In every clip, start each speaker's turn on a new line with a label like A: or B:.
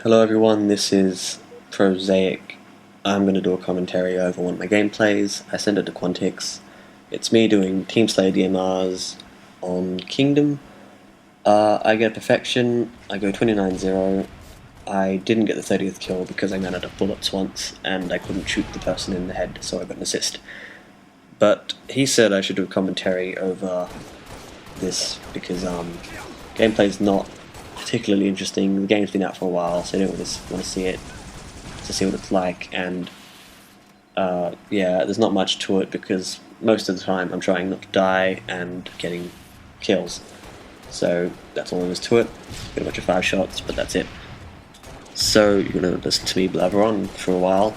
A: Hello everyone, this is Prozeyic. I'm going to do a commentary over one of my gameplays. I sent it to Quantix. It's me doing Team Slayer DMRs on Kingdom. I get perfection, I go 29-0. I didn't get the 30th kill because I ran out of bullets once and I couldn't shoot the person in the head, so I got an assist. But he said I should do a commentary over this because gameplay's not particularly interesting. The game's been out for a while, so I don't really want to see it, to see what it's like, and yeah, there's not much to it because most of the time I'm trying not to die and getting kills. So that's all there is to it. Get a bunch of 5 shots, but that's it. So you're going to listen to me blabber on for a while.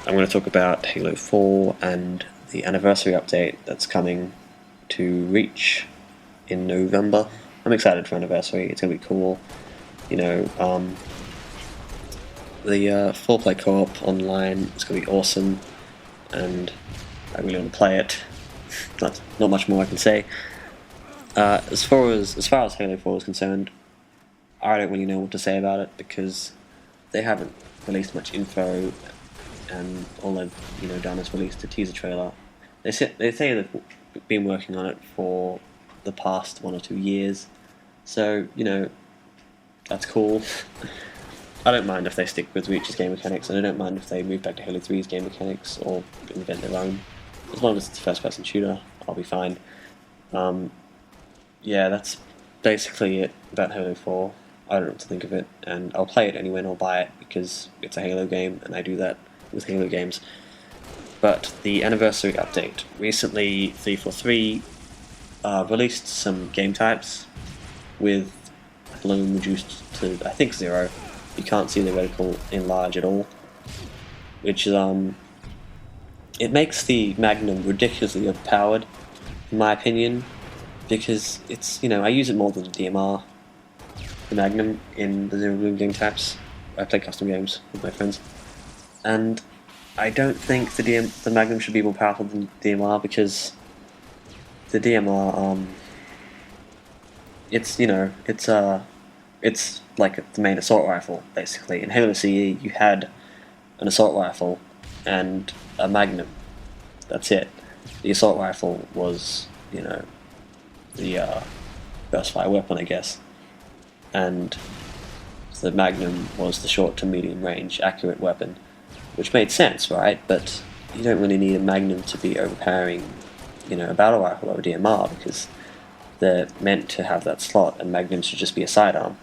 A: I'm going to talk about Halo 4 and the anniversary update that's coming to Reach in November. I'm excited for anniversary. It's going to be cool. You know, the 4-player co-op online is going to be awesome, and I really want to play it. That's not much more I can say. As far as Halo 4 is concerned, I don't really know what to say about it because they haven't released much info, and all they've done is released a teaser trailer. They say they've been working on it for the past 1 or 2 years. So, that's cool. I don't mind if they stick with Reach's game mechanics, and I don't mind if they move back to Halo 3's game mechanics or invent their own. As long as it's a first-person shooter, I'll be fine. Yeah, that's basically it about Halo 4. I don't know what to think of it, and I'll play it anyway and I'll buy it because it's a Halo game, and I do that with Halo games. But the anniversary update. Recently, 343 released some game types with bloom reduced to, I think, 0. You can't see the reticle enlarge at all, which is, it makes the Magnum ridiculously overpowered, in my opinion, because it's, I use it more than the DMR, the Magnum, in the Zero Bloom game types. I play custom games with my friends, and I don't think the Magnum should be more powerful than DMR because the DMR, it's like the main assault rifle, basically. In Halo CE, you had an assault rifle and a Magnum. That's it. The assault rifle was, the burst fire weapon, I guess. And the Magnum was the short to medium range accurate weapon, which made sense, right? But you don't really need a Magnum to be overpowering, a battle rifle or a DMR because they're meant to have that slot, and Magnum should just be a sidearm.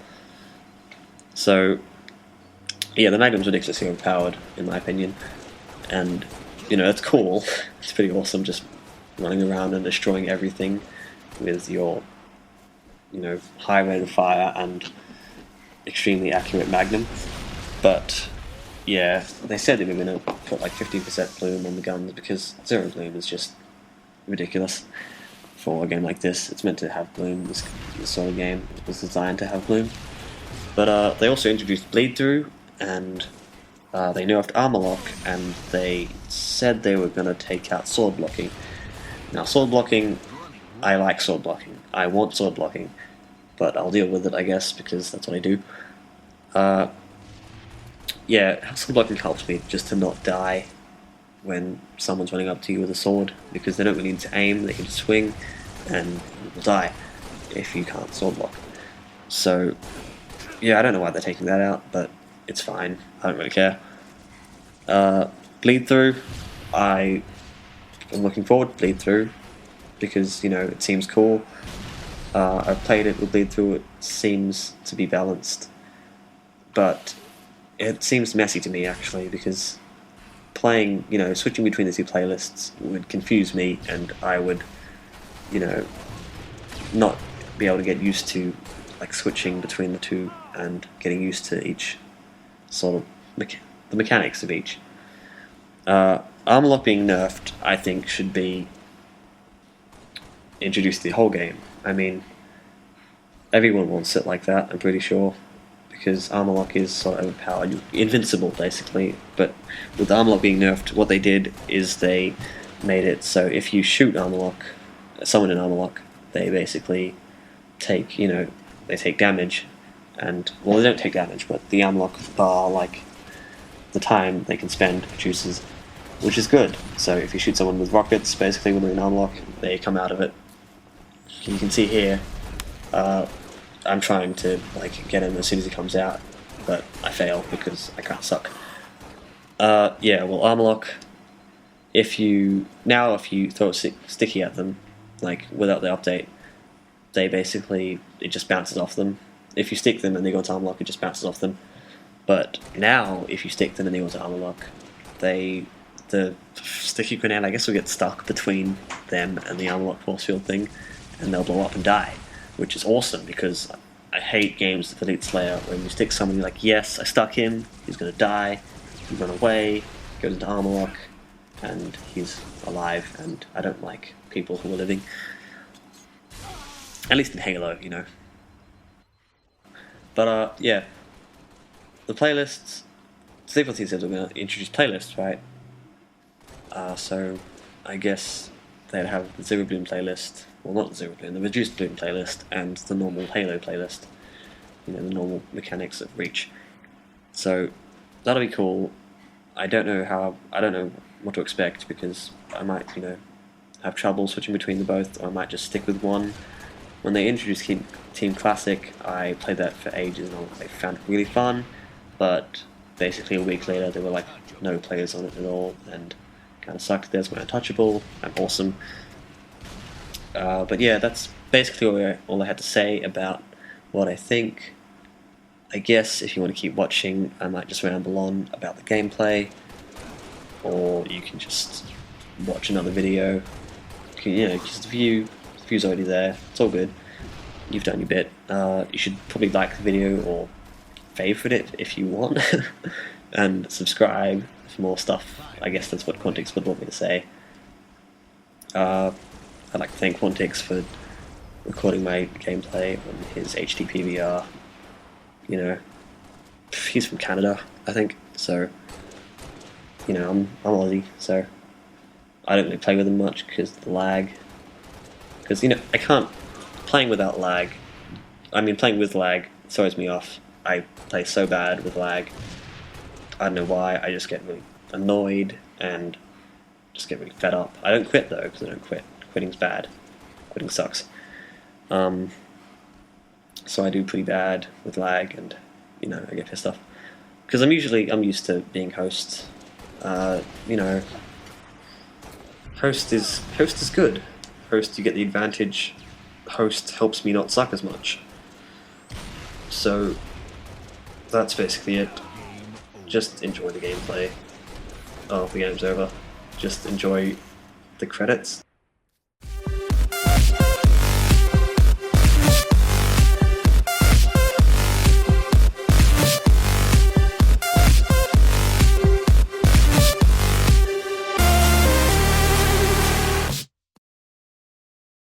A: So, yeah, the Magnum's ridiculously overpowered, in my opinion, and, it's cool. It's pretty awesome just running around and destroying everything with your, high rate of fire and extremely accurate Magnum. But, yeah, they said they were going to put like 15% bloom on the guns because 0 bloom is just ridiculous. For a game like this, it's meant to have bloom. This sort of game was designed to have bloom. But they also introduced bleed through, and they nerfed armor lock, and they said they were going to take out sword blocking. Now, sword blocking, I like sword blocking. I want sword blocking, but I'll deal with it, I guess, because that's what I do. Yeah, sword blocking helps me just to not die when someone's running up to you with a sword, because they don't really need to aim, they can just swing, and you will die if you can't sword block. So, yeah, I don't know why they're taking that out, but it's fine, I don't really care. Bleed through, I am looking forward to bleed through, because, it seems cool. I've played it with bleed through, it seems to be balanced, but it seems messy to me, actually, because playing, switching between the two playlists would confuse me, and I would, not be able to get used to, like, switching between the two and getting used to each sort of the mechanics of each. Armor lock being nerfed, I think, should be introduced to the whole game. I mean, everyone wants it like that, I'm pretty sure, because armor lock is sort of overpowered. You're invincible, basically, but with armor lock being nerfed, what they did is they made it so if you shoot armor lock, someone in armor lock, they basically take, they take damage, and well, they don't take damage, but the unlock bar, like the time they can spend, reduces, which is good. So if you shoot someone with rockets, basically when they're in unlock, they come out of it. You can see here, I'm trying to like get him as soon as he comes out, but I fail because I can't suck. Yeah, well, armor lock. If you throw a sticky at them, like without the update, they basically, it just bounces off them. If you stick them and they go into armor lock, it just bounces off them. But now, if you stick them and they go into armor lock, the sticky grenade, I guess, will get stuck between them and the armor lock force field thing, and they'll blow up and die, which is awesome because I hate games with Elite Slayer when you stick someone, you're like, yes, I stuck him, he's gonna die, you run away, goes into armor lock, and he's alive, and I don't like people who are living. At least in Halo, you know. But yeah, the playlists. Difficulty says we're going to introduce playlists, right? So I guess they'd have the Zero Bloom playlist, well, not the Zero Bloom, the Reduced Bloom playlist, and the normal Halo playlist. You know, the normal mechanics of Reach. So that'll be cool. I don't know what to expect because I might, you know, have trouble switching between the both, or I might just stick with one. When they introduced Team Classic, I played that for ages and I found it really fun, but basically a week later there were like no players on it at all, and kind of sucked. There's my Untouchable, I'm awesome. But yeah, that's basically all I had to say about what I think. I guess if you want to keep watching, I might just ramble on about the gameplay, or you can just watch another video. You know, just the view's already there. It's all good. You've done your bit. You should probably like the video or favorite it if you want, and subscribe for more stuff. I guess that's what Quantix would want me to say. I'd like to thank Quantix for recording my gameplay on his HD PVR. You know, he's from Canada, I think, so, you know, I'm Aussie, so I don't really play with him much because of the lag. Because, you know, I can't, playing with lag throws me off. I play so bad with lag. I don't know why, I just get really annoyed and just get really fed up. I don't quit though, because I don't quit. Quitting's bad. Quitting sucks. So I do pretty bad with lag, and you know, I get pissed off because I'm used to being host. You know, host is good. Host, you get the advantage. Host helps me not suck as much. So that's basically it. Just enjoy the gameplay. Oh, the game's over. Just enjoy the credits.